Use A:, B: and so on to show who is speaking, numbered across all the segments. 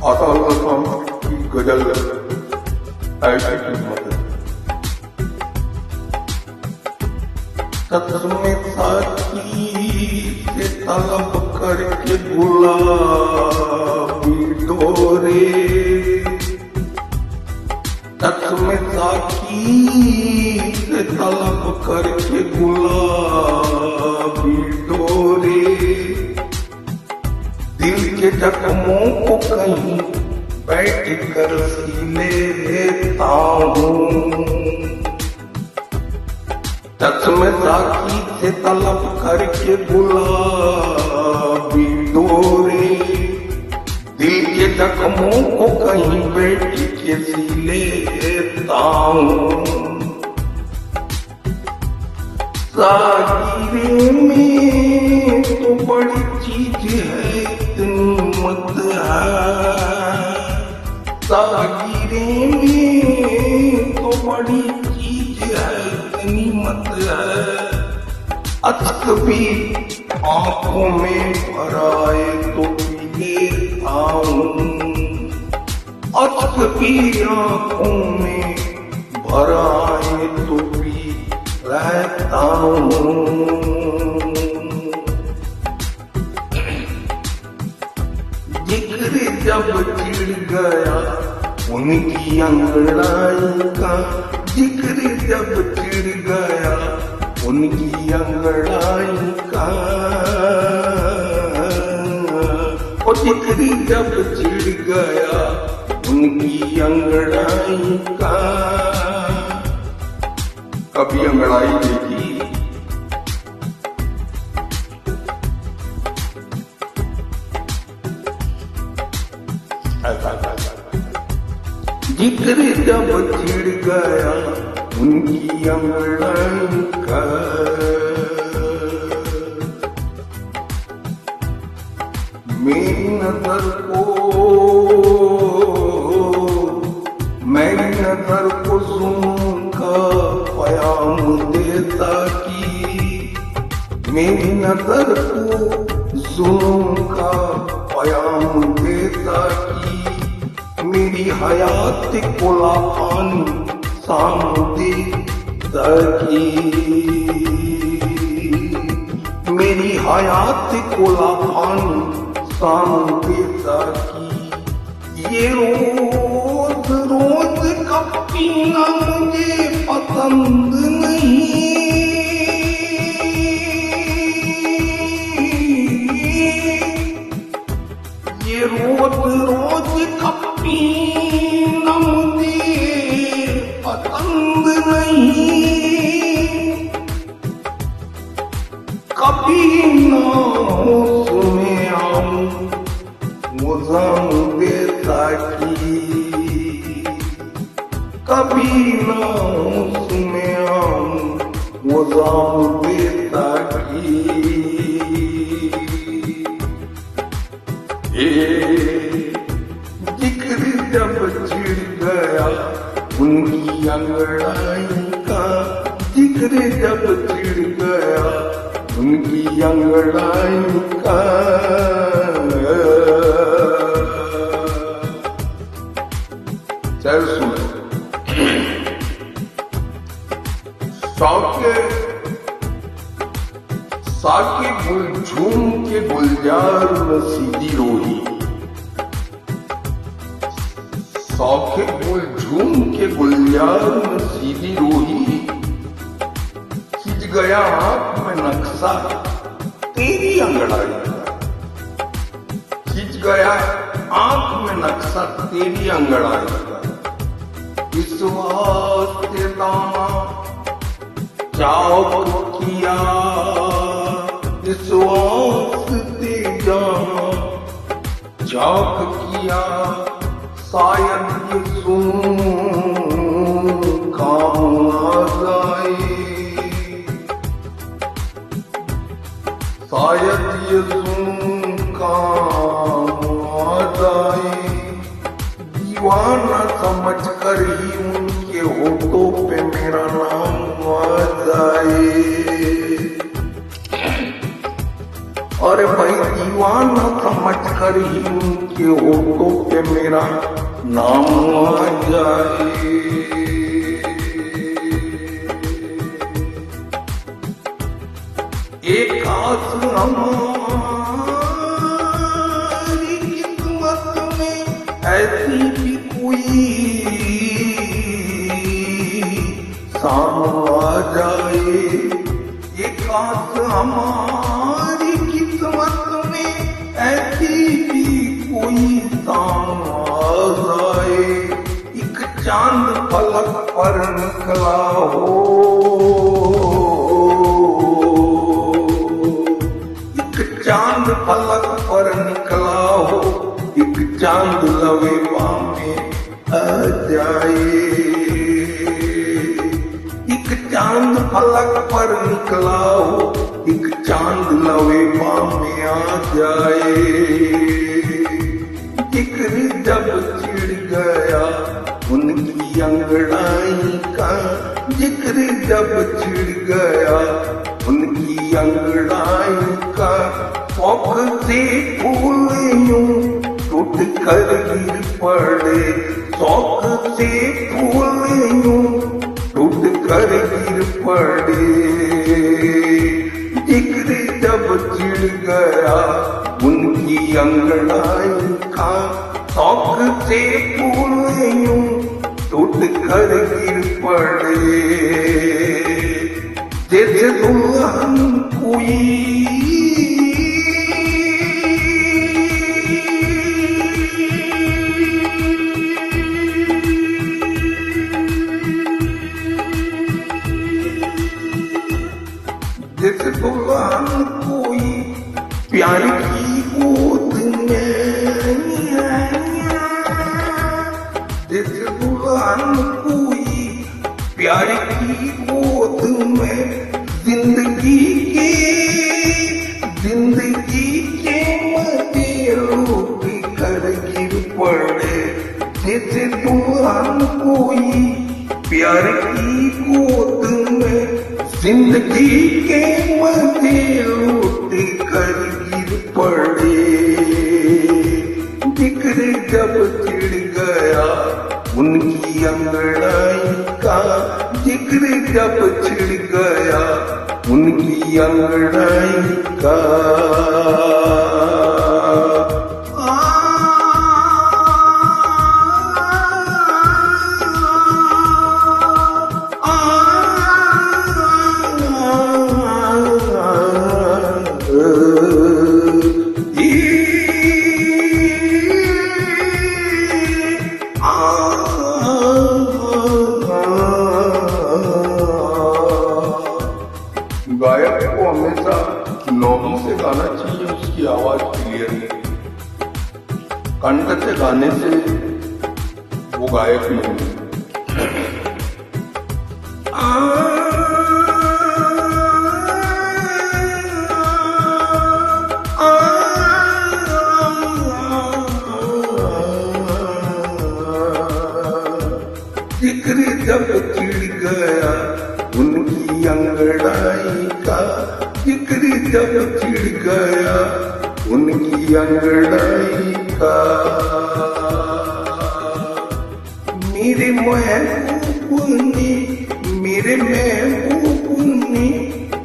A: आता अल्लाह की गजल ऐसी कीमत है। कसम साकी से तलब करके गुलाबी डोरे, कसम साकी से तलब करके गुलाबी डोरे, दिल के जख्मों को कहीं बैठ कर सीने लेता हूँ। कसम साकी से तलब करके गुलाबी डोरे, दिल के जख्मों को कहीं बैठ के सीने लेता हूँ। सागिरे में तो बड़ी चीज है, इतनी मत है। सागिरे में तो बड़ी चीज है, इतनी मत है। अचक भी आंखों में भराए तो पी लेता हूँ। अचक भी आंखों में भराए तो पी रहता हूँ। जिक्र जब चिढ़ गया उनकी अंगड़ाई का, जिक्र जब चिढ़ गया उनकी अंगड़ाई का, और जिक्र जब चिढ़ गया उनकी अंगड़ाई का। कभी अंगड़ाई देखी? जिक्र जब चिढ़ गया उनकी अंगड़ाई का, मेरी नजर को जुल्म का पयाम देता की, मेरी नजर को जुल्म का पयाम देता की, मेरी हयात को लाफानी सामने की, मेरी हयात को लाफानी सामने की। ये रोज रोज का पीना मुझे पसंद नहीं, ये रोज रोज का पीना मुझे पसंद नहीं। कभी ना सुने आऊं वो जाम देता की, कभी ना सुने आऊं वो जाम देता की। जिक्र जब चिढ़ गया उनकी अंगड़ाई का, जिक्र जब चिढ़ गया उनकी अंगड़ाई का। चल सुन, साके गुल झूम के गुलजार में सीधी रोही, साके गुल झूम के गुलजार में सीधी रोही, खिंच गया हाथ में नक्शा तेरी अंगड़ाई का, खिंच गया आंख में नक्शा तेरी अंगड़ाई का। इस वास्ते दामा चाक किया, इस वास्ते दामा चाक किया, शायद ये सुन काम आ जाए, शायद ये सुन काम आ जाए। दीवाना समझ कर ही उनके होठों पे मेरा नाम आ जाए। अरे भाई दीवाना समझ कर ही उनके होठों पे मेरा नाम आ जाए। एक आस हमारी किस्मत में ऐसी भी कोई शाम आ जाए। एक आस हमारी किस्मत में ऐसी भी कोई शाम आ जाए। एक चांद फलक पर निकला हो, चांद फलक पर निकला हो, एक चांद लवेवा में आ जाए। एक चांद फलक पर निकला हो, एक चांद लवेवा में आ जाए। जिक्र जब छिड़ गया उनकी अंगड़ाई का, जिक्र जब छिड़ गया उनकी अंगड़ाई का, शौक से फूल यूं टूट कर गिर पड़े। शौक से फूल यूं टूट कर गिर पड़े। जिक्र जब छिड़ गया उनकी अंगड़ाई का, शौक से फूल यूं टूट कर गिर पड़े। जैसे दुल्हन कोई जैसे दुल्हन कोई प्यार की गोद में, जैसे दुल्हन कोई प्यार की गोद में, जिंदगी के मजे लूट कर गिर पड़े। जैसे दुल्हन कोई प्यार की गोद में, जिंदगी के मजे लूट कर गिर पड़े। जिक्र जब छिड़ गया उनकी अंगड़ाई का, जिक्र जब छिड़ गया उनकी अंगड़ाई का। गायक को हमेशा नॉर्मल से गाना चाहिए, उसकी आवाज क्लियर है। कंठ से गाने से वो गायक नहीं है। जिक्र जब छिड़ गया उनकी अंगड़ाई का, जिक्र जब छिड़ गया उनकी अंगड़ाई का। मेरे महबूब ने, मेरे महबूब ने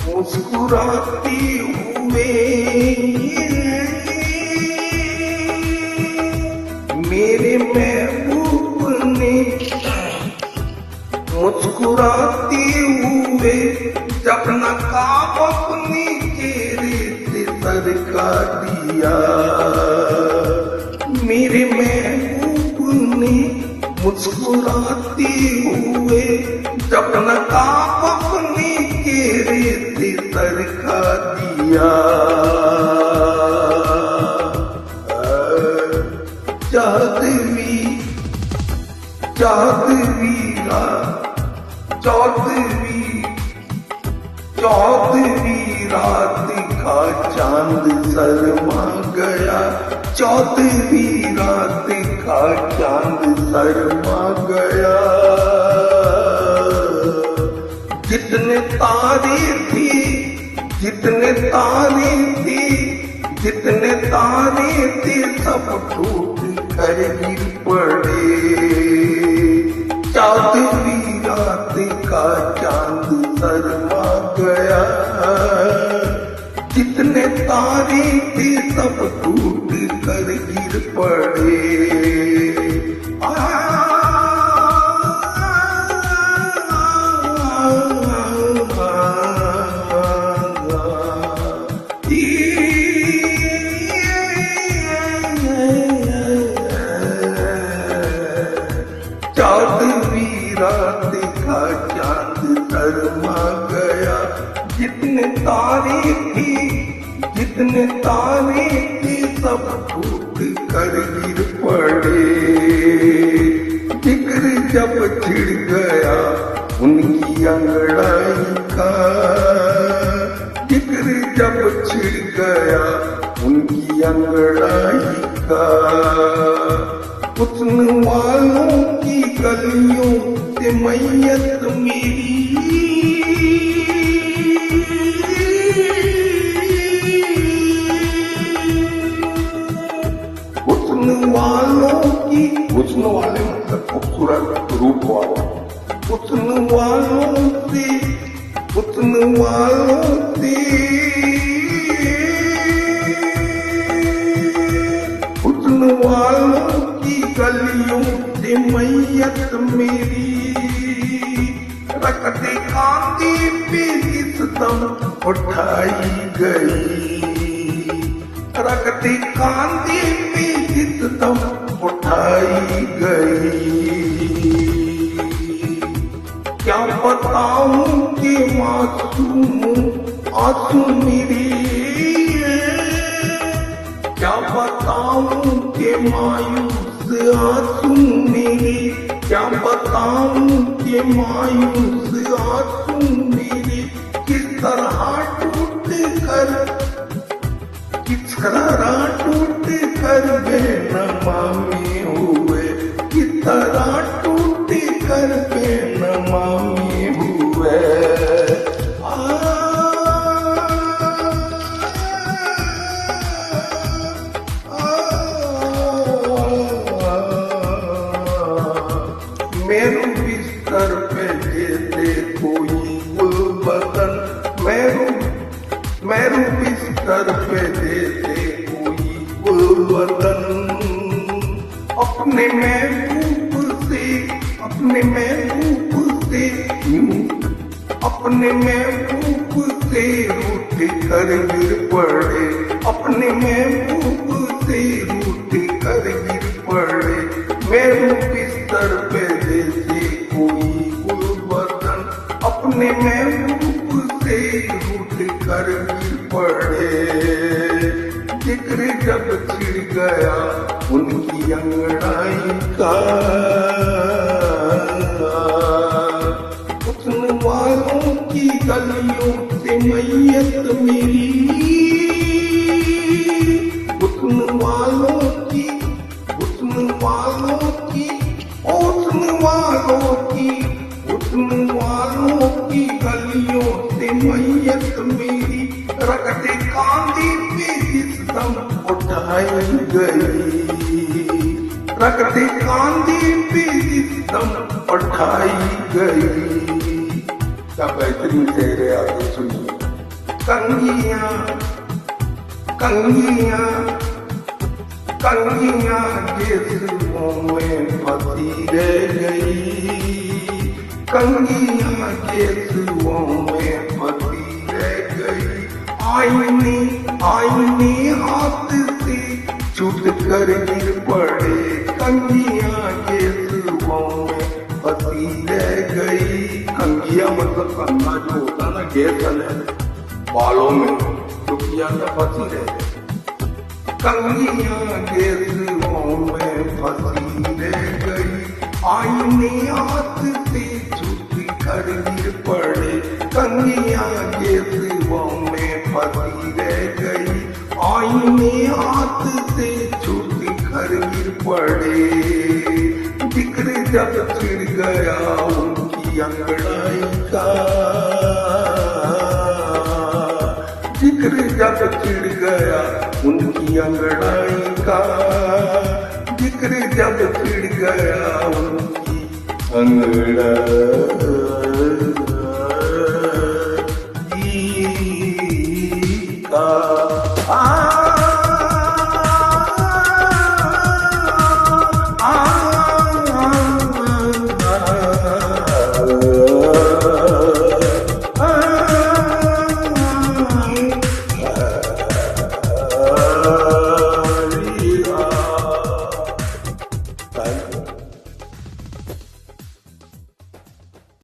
A: मुस्कुराते हुए, मेरे महबूब ने मुस्कुराते हुए जब नकाब अपने चेहरे से सरका दिया। मेरे महबूब ने मुस्कुराते हुए जब नकाब अपने चेहरे से सरका दिया। चौदहवीं रात का चांद शर्मा गया, चौदहवीं रात का चांद शर्मा गया। जितने तारे थे जितने तारे थे सब टूट कर गिर पड़े। चौदहवीं रात का चांद शर्मा गया, जितने तारे थे सब टूट कर गिर पड़े। चौदहवीं रात का चांद शर्मा गया, जितने तारे थे सब टूट कर गिर पड़े। जिक्र जब छिड़ गया उनकी अंगड़ाई का, जिक्र जब छिड़ गया उनकी अंगड़ाई का। हुस्न वालों की गलियों से मैयत मेरी, हुस्न वाले मतलब खूबसूरत रूप वाले, हुस्न वालों से हुस्न वालों की गलियों से मैयत मेरी। रखते कांधे पे इस दम उठाई गई, रखते कांधे पे इस दम उठाई गई। क्या बताऊं कि मासूम आंसू मेरे, क्या बताऊं कि मायूस आंसू मेरे, क्या बताऊं कि मायूस आंसू मेरे। किस तरह टूट कर बेनमा में हुए, किस तरह टूट कर बेनमा में हुए। मेरू बिस्तर पे जैसे कोई गुलबदन, मेरू बिस्तर पे जैसे कोई गुलबदन। अपने महबूब से यूं, अपने महबूब से रूठ कर गिर पड़े, अपने महबूब से रूठ कर गिर पड़े। मेरू बिस्तर पे जैसे कोई गुलबदन, अपने महबूब से रूठ कर गिर पड़े। जिक्र जब छिड़ गया उनकी अंगड़ाई का, हुस्न वालों की गलियों से मैयत मेरी। हुस्न वालों की गलियों से मैयत मेरी। रखते कांधे पे इस दम उठाई गई, रखते कांधे पे इस दम उठाई गई। क्या बेहतरीन शेर है, आगे सुनिए। कंगियां गेसुओं में फंसी रह गई, कंगियां गेसुओं में फंसी रह गई। आईने हाथ से छूट कर गिर पड़े, कंगियां गेसुओं में फंसी रह गई। कंगिया मतलब कंगा जो होता ना, गेसन है बालों में, तो किया था फंसी रह गई। कंगियां गेसुओं में फंसी रह गई। आईने हाथ से छूट कर गिर पड़े, कंगियां गेसुओं में फंसी रह गई। आईने हाथ से छूट कर गिर पड़े। जिक्र जब छिड़ गया उनकी अंगड़ाई का, जिक्र जब छिड़ गया की अंगड़ाई का जिक्र जब छिड़ गया उनकी अंगड़ाई